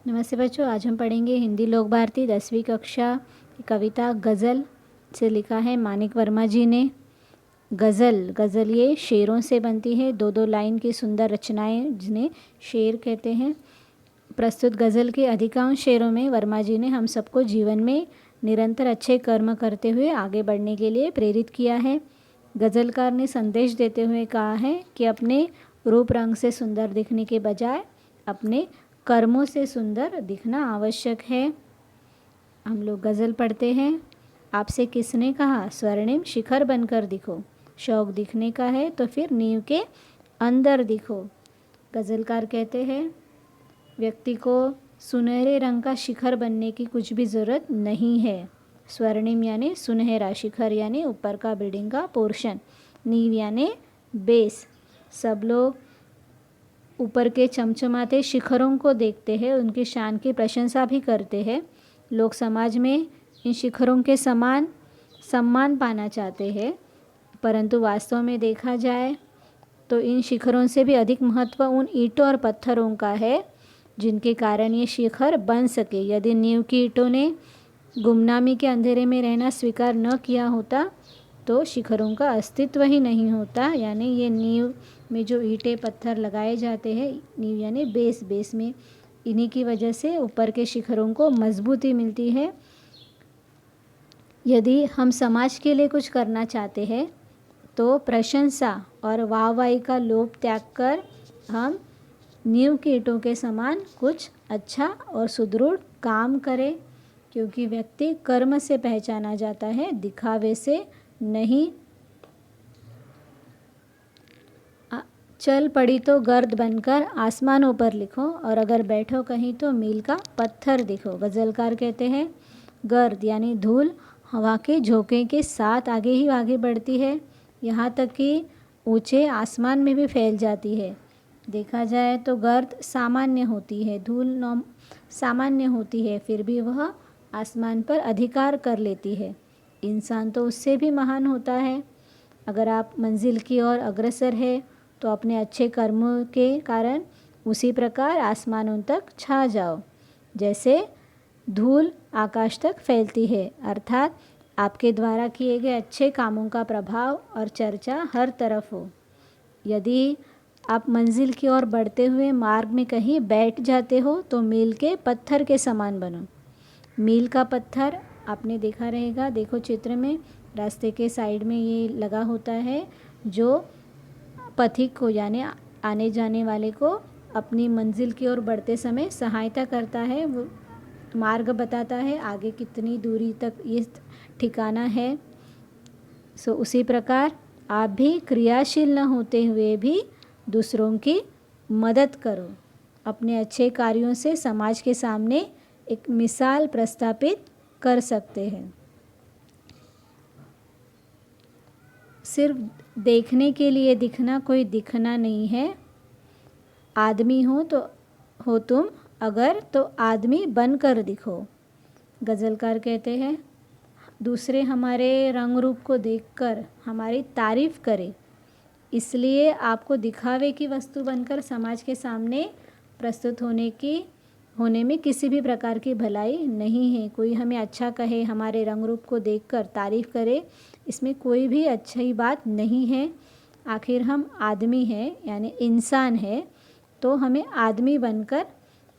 नमस्ते बच्चों, आज हम पढ़ेंगे हिंदी लोक भारती 10वीं कक्षा की कविता गज़ल से लिखा है मानिक वर्मा जी ने। गज़ल ये शेरों से बनती है, दो दो लाइन की सुंदर रचनाएं जिन्हें शेर कहते हैं। प्रस्तुत गज़ल के अधिकांश शेरों में वर्मा जी ने हम सबको जीवन में निरंतर अच्छे कर्म करते हुए आगे बढ़ने के लिए प्रेरित किया है। गज़लकार ने संदेश देते हुए कहा है कि अपने रूप रंग से सुंदर दिखने के बजाय अपने कर्मों से सुंदर दिखना आवश्यक है। हम लोग गज़ल पढ़ते हैं। आपसे किसने कहा स्वर्णिम शिखर बनकर दिखो, शौक दिखने का है तो फिर नींव के अंदर दिखो। गज़लकार कहते हैं व्यक्ति को सुनहरे रंग का शिखर बनने की कुछ भी ज़रूरत नहीं है। स्वर्णिम यानी सुनहरा, शिखर यानी ऊपर का बिल्डिंग का पोर्शन, नींव यानी बेस। सब लोग ऊपर के चमचमाते शिखरों को देखते हैं, उनकी शान की प्रशंसा भी करते हैं। लोग समाज में इन शिखरों के समान सम्मान पाना चाहते हैं, परंतु वास्तव में देखा जाए तो इन शिखरों से भी अधिक महत्व उन ईंटों और पत्थरों का है जिनके कारण ये शिखर बन सके। यदि नींव की ईंटों ने गुमनामी के अंधेरे में रहना स्वीकार न किया होता तो शिखरों का अस्तित्व ही नहीं होता। यानी ये नींव में जो ईंटें पत्थर लगाए जाते हैं, नींव यानी बेस में, इन्हीं की वजह से ऊपर के शिखरों को मजबूती मिलती है। यदि हम समाज के लिए कुछ करना चाहते हैं तो प्रशंसा और वाहवाही का लोभ त्याग कर हम नींव की ईंटों के समान कुछ अच्छा और सुदृढ़ काम करें, क्योंकि व्यक्ति कर्म से पहचाना जाता है, दिखावे से नहीं। चल पड़ी तो गर्द बनकर आसमानों पर लिखो, और अगर बैठो कहीं तो मील का पत्थर दिखो। गज़लकार कहते हैं गर्द यानी धूल हवा के झोंके के साथ आगे ही आगे बढ़ती है, यहाँ तक कि ऊंचे आसमान में भी फैल जाती है। देखा जाए तो गर्द सामान्य होती है, धूल सामान्य होती है, फिर भी वह आसमान पर अधिकार कर लेती है। इंसान तो उससे भी महान होता है। अगर आप मंजिल की ओर अग्रसर है तो अपने अच्छे कर्मों के कारण उसी प्रकार आसमानों तक छा जाओ जैसे धूल आकाश तक फैलती है। अर्थात आपके द्वारा किए गए अच्छे कामों का प्रभाव और चर्चा हर तरफ हो। यदि आप मंजिल की ओर बढ़ते हुए मार्ग में कहीं बैठ जाते हो तो मील के पत्थर के समान बनो। मील का पत्थर आपने देखा रहेगा, देखो चित्र में, रास्ते के साइड में ये लगा होता है जो पथिक को यानी आने जाने वाले को अपनी मंजिल की ओर बढ़ते समय सहायता करता है, वो मार्ग बताता है आगे कितनी दूरी तक ये ठिकाना है। सो उसी प्रकार आप भी क्रियाशील न होते हुए भी दूसरों की मदद करो। अपने अच्छे कार्यों से समाज के सामने एक मिसाल प्रस्थापित कर सकते हैं। सिर्फ देखने के लिए दिखना कोई दिखना नहीं है। आदमी हो तुम अगर तो आदमी बनकर दिखो। गज़लकार कहते हैं दूसरे हमारे रंग रूप को देखकर हमारी तारीफ़ करें, इसलिए आपको दिखावे की वस्तु बनकर समाज के सामने प्रस्तुत होने में किसी भी प्रकार की भलाई नहीं है। कोई हमें अच्छा कहे, हमारे रंग रूप को देखकर तारीफ़ करे, इसमें कोई भी अच्छी बात नहीं है। आखिर हम आदमी हैं यानी इंसान है, तो हमें आदमी बनकर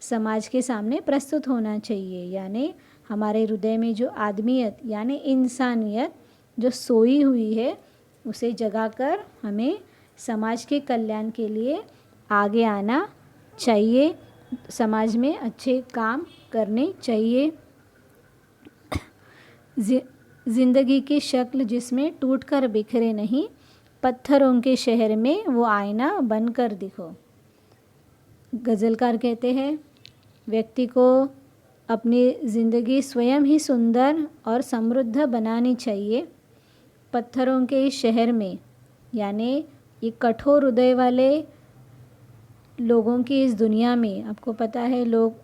समाज के सामने प्रस्तुत होना चाहिए। यानी हमारे हृदय में जो आदमियत यानी इंसानियत जो सोई हुई है उसे जगाकर हमें समाज के कल्याण के लिए आगे आना चाहिए, समाज में अच्छे काम करने चाहिए। ज़िंदगी की शक्ल जिसमें टूटकर बिखरे नहीं, पत्थरों के शहर में वो आईना बनकर दिखो। गज़लकार कहते हैं व्यक्ति को अपनी ज़िंदगी स्वयं ही सुंदर और समृद्ध बनानी चाहिए। पत्थरों के इस शहर में यानी ये कठोर हृदय वाले लोगों की इस दुनिया में, आपको पता है लोग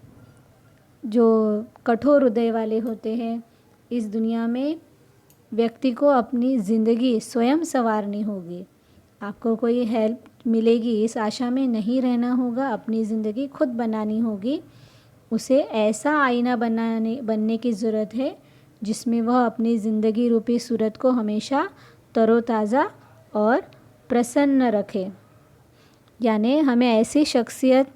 जो कठोर हृदय वाले होते हैं, इस दुनिया में व्यक्ति को अपनी ज़िंदगी स्वयं संवारनी होगी। आपको कोई हेल्प मिलेगी इस आशा में नहीं रहना होगा, अपनी ज़िंदगी खुद बनानी होगी। उसे ऐसा आईना बनने की ज़रूरत है जिसमें वह अपनी ज़िंदगी रूपी सूरत को हमेशा तरोताज़ा और प्रसन्न रखे। यानी हमें ऐसी शख्सियत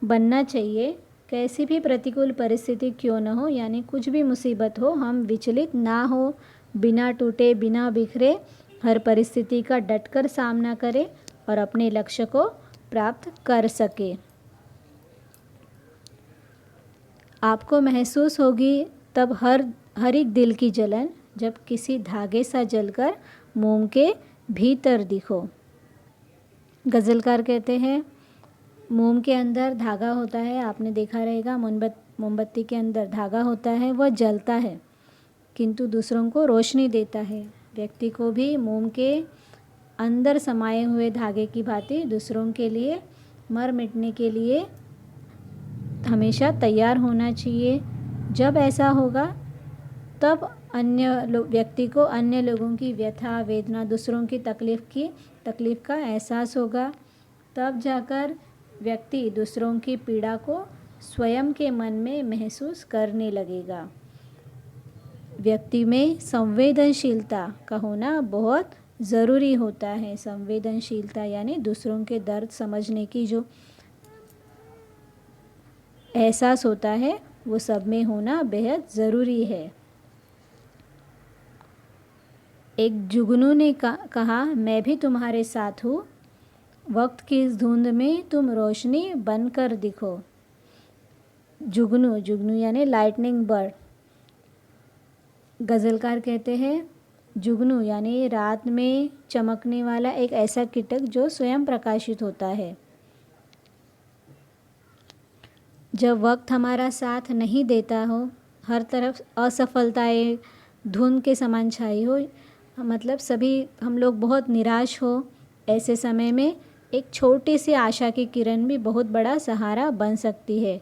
बनना चाहिए, कैसी भी प्रतिकूल परिस्थिति क्यों न हो, यानी कुछ भी मुसीबत हो, हम विचलित ना हो, बिना टूटे बिना बिखरे हर परिस्थिति का डटकर सामना करें और अपने लक्ष्य को प्राप्त कर सके। आपको महसूस होगी तब हर एक दिल की जलन, जब किसी धागे सा जलकर मोम के भीतर दिखो। गज़लकार कहते हैं मोम के अंदर धागा होता है, आपने देखा रहेगा मोमबत्ती के अंदर धागा होता है, वह जलता है किंतु दूसरों को रोशनी देता है। व्यक्ति को भी मोम के अंदर समाये हुए धागे की भांति दूसरों के लिए मर मिटने के लिए हमेशा तैयार होना चाहिए। जब ऐसा होगा तब व्यक्ति को अन्य लोगों की व्यथा वेदना, दूसरों की तकलीफ़ का एहसास होगा। तब जाकर व्यक्ति दूसरों की पीड़ा को स्वयं के मन में महसूस करने लगेगा। व्यक्ति में संवेदनशीलता का होना बहुत ज़रूरी होता है। संवेदनशीलता यानी दूसरों के दर्द समझने की जो एहसास होता है वो सब में होना बेहद ज़रूरी है। एक जुगनू ने कहा, मैं भी तुम्हारे साथ हूँ, वक्त की इस धुंध में तुम रोशनी बनकर दिखो। जुगनू यानी लाइटनिंग बर्ड। गज़लकार कहते हैं जुगनू यानी रात में चमकने वाला एक ऐसा कीटक जो स्वयं प्रकाशित होता है। जब वक्त हमारा साथ नहीं देता हो, हर तरफ असफलताएं धुंध के समान छाई हो, मतलब सभी हम लोग बहुत निराश हो, ऐसे समय में एक छोटी सी आशा की किरण भी बहुत बड़ा सहारा बन सकती है।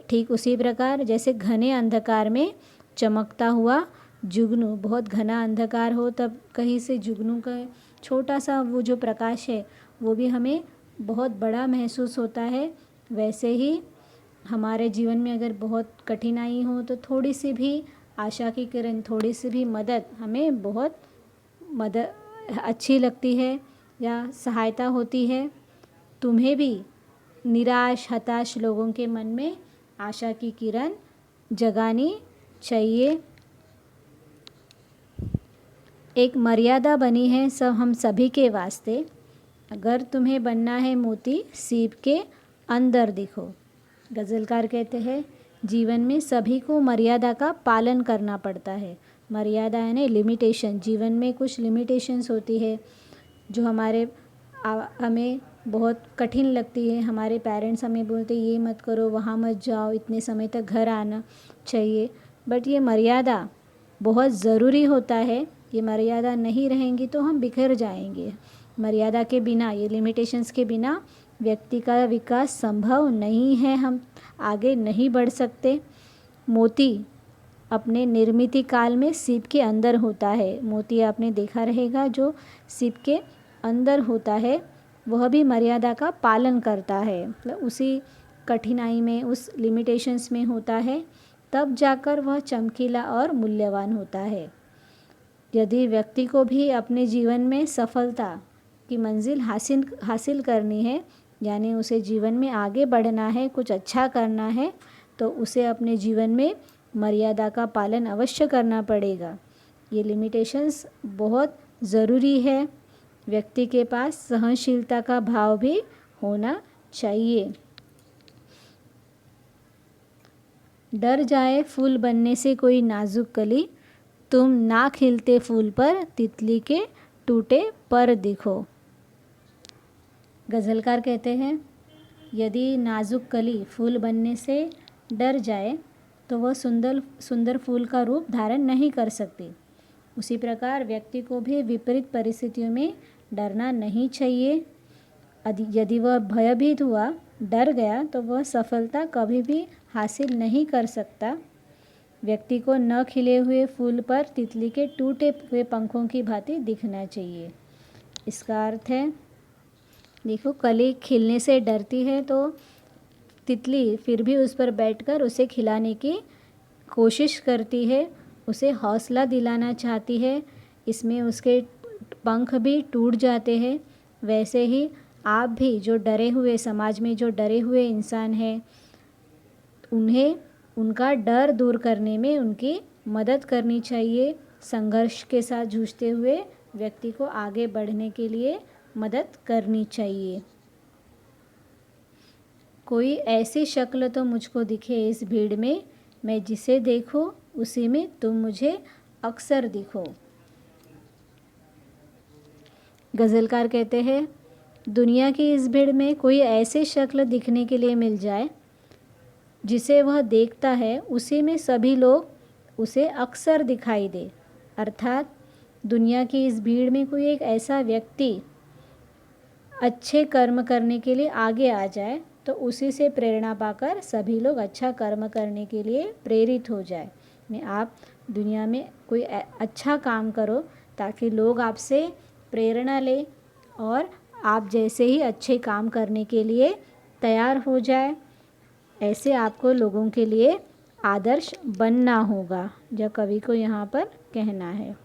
ठीक उसी प्रकार जैसे घने अंधकार में चमकता हुआ जुगनू, बहुत घना अंधकार हो तब कहीं से जुगनू का छोटा सा वो जो प्रकाश है वो भी हमें बहुत बड़ा महसूस होता है। वैसे ही हमारे जीवन में अगर बहुत कठिनाई हो तो थोड़ी सी भी आशा की किरण, थोड़ी सी भी मदद हमें बहुत अच्छी लगती है या सहायता होती है। तुम्हें भी निराश हताश लोगों के मन में आशा की किरण जगानी चाहिए। एक मर्यादा बनी है हम सभी के वास्ते, अगर तुम्हें बनना है मोती सीप के अंदर दिखो। गज़लकार कहते हैं जीवन में सभी को मर्यादा का पालन करना पड़ता है। मर्यादा यानी लिमिटेशन, जीवन में कुछ लिमिटेशंस होती है जो हमें बहुत कठिन लगती है। हमारे पेरेंट्स हमें बोलते ये मत करो, वहाँ मत जाओ, इतने समय तक घर आना चाहिए, बट ये मर्यादा बहुत ज़रूरी होता है। ये मर्यादा नहीं रहेंगी तो हम बिखर जाएंगे। मर्यादा के बिना, ये लिमिटेशंस के बिना व्यक्ति का विकास संभव नहीं है, हम आगे नहीं बढ़ सकते। मोती अपने निर्मित काल में सीप के अंदर होता है। मोती आपने देखा रहेगा जो सीप के अंदर होता है वह भी मर्यादा का पालन करता है, मतलब उसी कठिनाई में उस लिमिटेशंस में होता है, तब जाकर वह चमकीला और मूल्यवान होता है। यदि व्यक्ति को भी अपने जीवन में सफलता की मंजिल हासिल करनी है, यानी उसे जीवन में आगे बढ़ना है, कुछ अच्छा करना है, तो उसे अपने जीवन में मर्यादा का पालन अवश्य करना पड़ेगा। ये लिमिटेशंस बहुत ज़रूरी है। व्यक्ति के पास सहनशीलता का भाव भी होना चाहिए। डर जाए फूल बनने से कोई नाजुक कली, तुम ना खिलते फूल पर तितली के टूटे पर दिखो। गज़लकार कहते हैं यदि नाजुक कली फूल बनने से डर जाए तो वह सुंदर फूल का रूप धारण नहीं कर सकती। उसी प्रकार व्यक्ति को भी विपरीत परिस्थितियों में डरना नहीं चाहिए। यदि वह भयभीत हुआ, डर गया, तो वह सफलता कभी भी हासिल नहीं कर सकता। व्यक्ति को न खिले हुए फूल पर तितली के टूटे हुए पंखों की भांति दिखना चाहिए। इसका अर्थ है, देखो कली खिलने से डरती है तो तितली फिर भी उस पर बैठकर उसे खिलाने की कोशिश करती है, उसे हौसला दिलाना चाहती है। इसमें उसके पंख भी टूट जाते हैं। वैसे ही आप भी जो डरे हुए, समाज में जो डरे हुए इंसान हैं, उन्हें उनका डर दूर करने में उनकी मदद करनी चाहिए। संघर्ष के साथ जूझते हुए व्यक्ति को आगे बढ़ने के लिए मदद करनी चाहिए। कोई ऐसी शक्ल तो मुझको दिखे इस भीड़ में, मैं जिसे देखूं उसी में तुम मुझे अक्सर दिखो। गज़लकार कहते हैं, दुनिया की इस भीड़ में कोई ऐसी शक्ल दिखने के लिए मिल जाए जिसे वह देखता है उसी में सभी लोग उसे अक्सर दिखाई दे। अर्थात दुनिया की इस भीड़ में कोई एक ऐसा व्यक्ति अच्छे कर्म करने के लिए आगे आ जाए तो उसी से प्रेरणा पाकर सभी लोग अच्छा कर्म करने के लिए प्रेरित हो जाए। आप दुनिया में कोई अच्छा काम करो ताकि लोग आपसे प्रेरणा लें और आप जैसे ही अच्छे काम करने के लिए तैयार हो जाए। ऐसे आपको लोगों के लिए आदर्श बनना होगा, जो कवि को यहाँ पर कहना है।